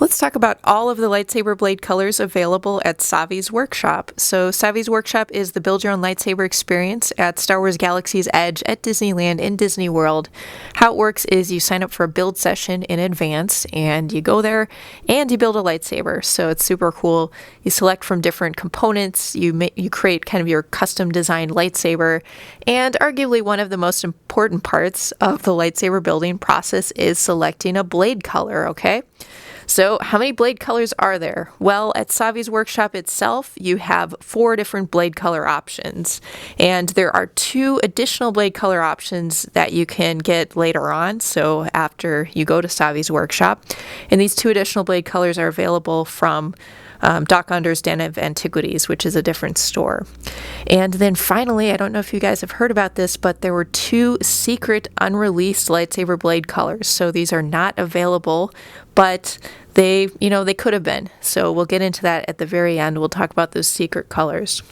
Let's talk about all of the lightsaber blade colors available at Savi's Workshop. So Savi's Workshop is the build your own lightsaber experience at Star Wars Galaxy's Edge at Disneyland in Disney World. How it works is you sign up for a build session in advance and you go there and you build a lightsaber. So it's super cool. You select from different components, you create kind of your custom designed lightsaber, and arguably one of the most important parts of the lightsaber building process is selecting a blade color, okay? So how many blade colors are there? Well, at Savi's Workshop itself, you have 4 different blade color options. And there are 2 additional blade color options that you can get later on, so after you go to Savi's Workshop. And these 2 additional blade colors are available from Doc Under's Den of Antiquities, which is a different store. And then finally, I don't know if you guys have heard about this, but there were 2 secret unreleased lightsaber blade colors. So these are not available, but they could have been. So we'll get into that at the very end. We'll talk about those secret colors.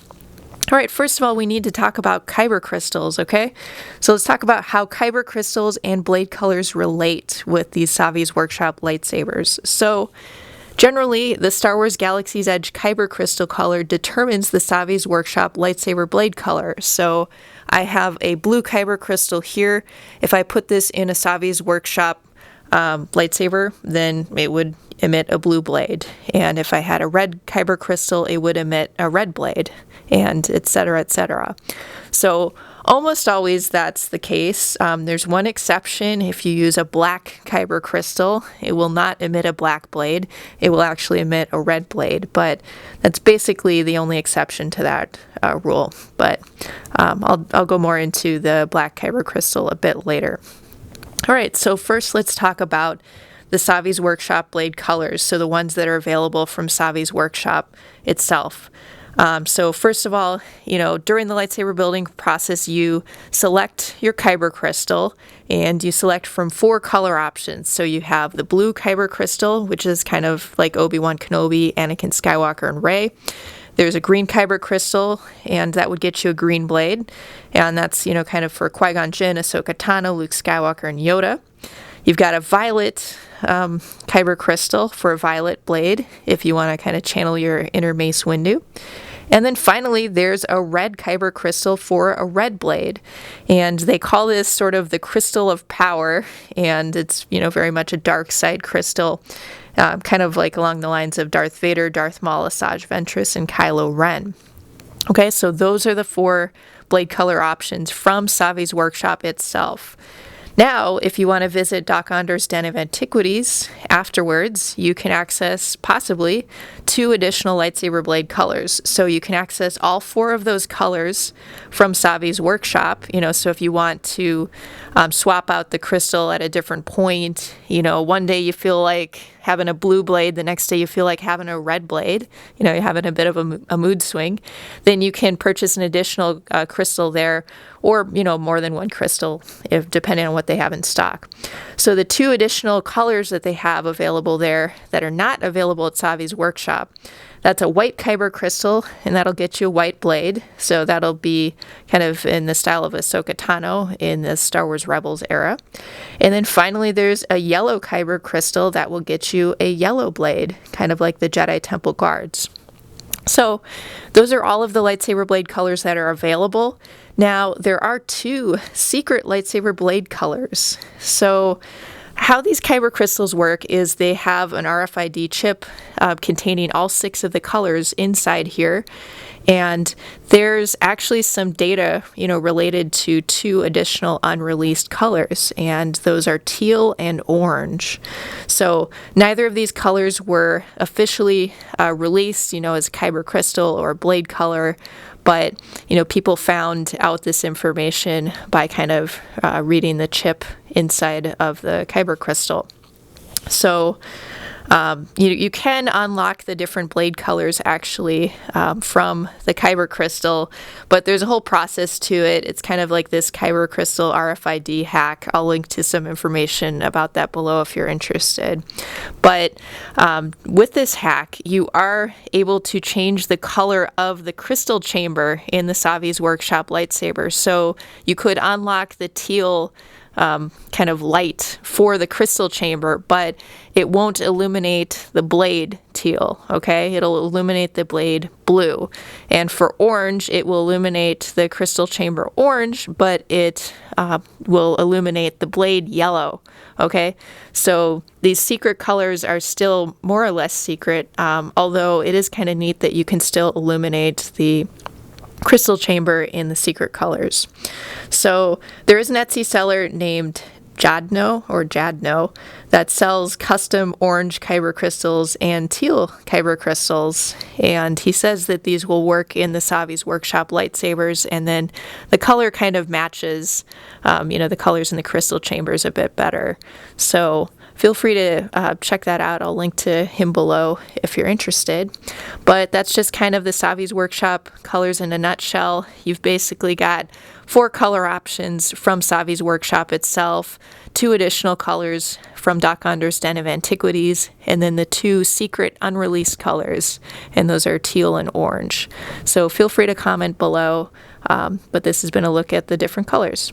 All right, first of all, we need to talk about kyber crystals, okay? So let's talk about how kyber crystals and blade colors relate with these Savi's Workshop lightsabers. So generally, the Star Wars Galaxy's Edge kyber crystal color determines the Savi's Workshop lightsaber blade color. So I have a blue kyber crystal here. If I put this in a Savi's Workshop lightsaber, then it would emit a blue blade. And if I had a red kyber crystal, it would emit a red blade, and etc., etc. So almost always that's the case. There's one exception. If you use a black kyber crystal, it will not emit a black blade. It will actually emit a red blade, but that's basically the only exception to that rule. But I'll go more into the black kyber crystal a bit later. All right, so first let's talk about the Savi's Workshop blade colors, so the ones that are available from Savi's Workshop itself. So first of all, during the lightsaber building process, you select your kyber crystal and you select from 4 color options. So you have the blue kyber crystal, which is kind of like Obi-Wan Kenobi, Anakin Skywalker, and Rey. There's a green kyber crystal, and that would get you a green blade. And that's, kind of for Qui-Gon Jinn, Ahsoka Tano, Luke Skywalker, and Yoda. You've got a violet kyber crystal for a violet blade, if you want to kind of channel your inner Mace Windu. And then finally, there's a red kyber crystal for a red blade. And they call this sort of the crystal of power, and it's, very much a dark side crystal. Kind of like along the lines of Darth Vader, Darth Maul, Asajj Ventress, and Kylo Ren. Okay, so those are the 4 blade color options from Savi's Workshop itself. Now, if you want to visit Doc Under's Den of Antiquities afterwards, you can access possibly 2 additional lightsaber blade colors. So you can access all 4 of those colors from Savi's Workshop. So if you want to swap out the crystal at a different point, one day you feel like having a blue blade, the next day you feel like having a red blade, you're having a bit of a mood swing, then you can purchase an additional crystal there, or, more than one crystal, depending on what they have in stock. So the 2 additional colors that they have available there that are not available at Savi's Workshop, that's a white kyber crystal, and that'll get you a white blade. So that'll be kind of in the style of Ahsoka Tano in the Star Wars Rebels era. And then finally, there's a yellow kyber crystal that will get you a yellow blade, kind of like the Jedi Temple Guards. So those are all of the lightsaber blade colors that are available. Now, there are 2 secret lightsaber blade colors. So how these kyber crystals work is they have an RFID chip containing all 6 of the colors inside here. And there's actually some data, related to 2 additional unreleased colors, and those are teal and orange. So neither of these colors were officially released, as kyber crystal or blade color, but, people found out this information by kind of reading the chip inside of the kyber crystal. So you can unlock the different blade colors actually from the kyber crystal, but there's a whole process to it. It's kind of like this kyber crystal RFID hack. I'll link to some information about that below if you're interested. But with this hack, you are able to change the color of the crystal chamber in the Savi's Workshop lightsaber. So you could unlock the teal kind of light for the crystal chamber, but it won't illuminate the blade teal, okay? It'll illuminate the blade blue. And for orange, it will illuminate the crystal chamber orange, but it will illuminate the blade yellow, okay? So these secret colors are still more or less secret, although it is kind of neat that you can still illuminate the crystal chamber in the secret colors. So there is an Etsy seller named Jadno that sells custom orange kyber crystals and teal kyber crystals, and he says that these will work in the Savi's Workshop lightsabers, and then the color kind of matches the colors in the crystal chambers a bit better. So feel free to check that out. I'll link to him below if you're interested. But that's just kind of the Savi's Workshop colors in a nutshell. You've basically got 4 color options from Savi's Workshop itself, 2 additional colors from Doc Under's Den of Antiquities, and then the 2 secret unreleased colors, and those are teal and orange. So feel free to comment below, but this has been a look at the different colors.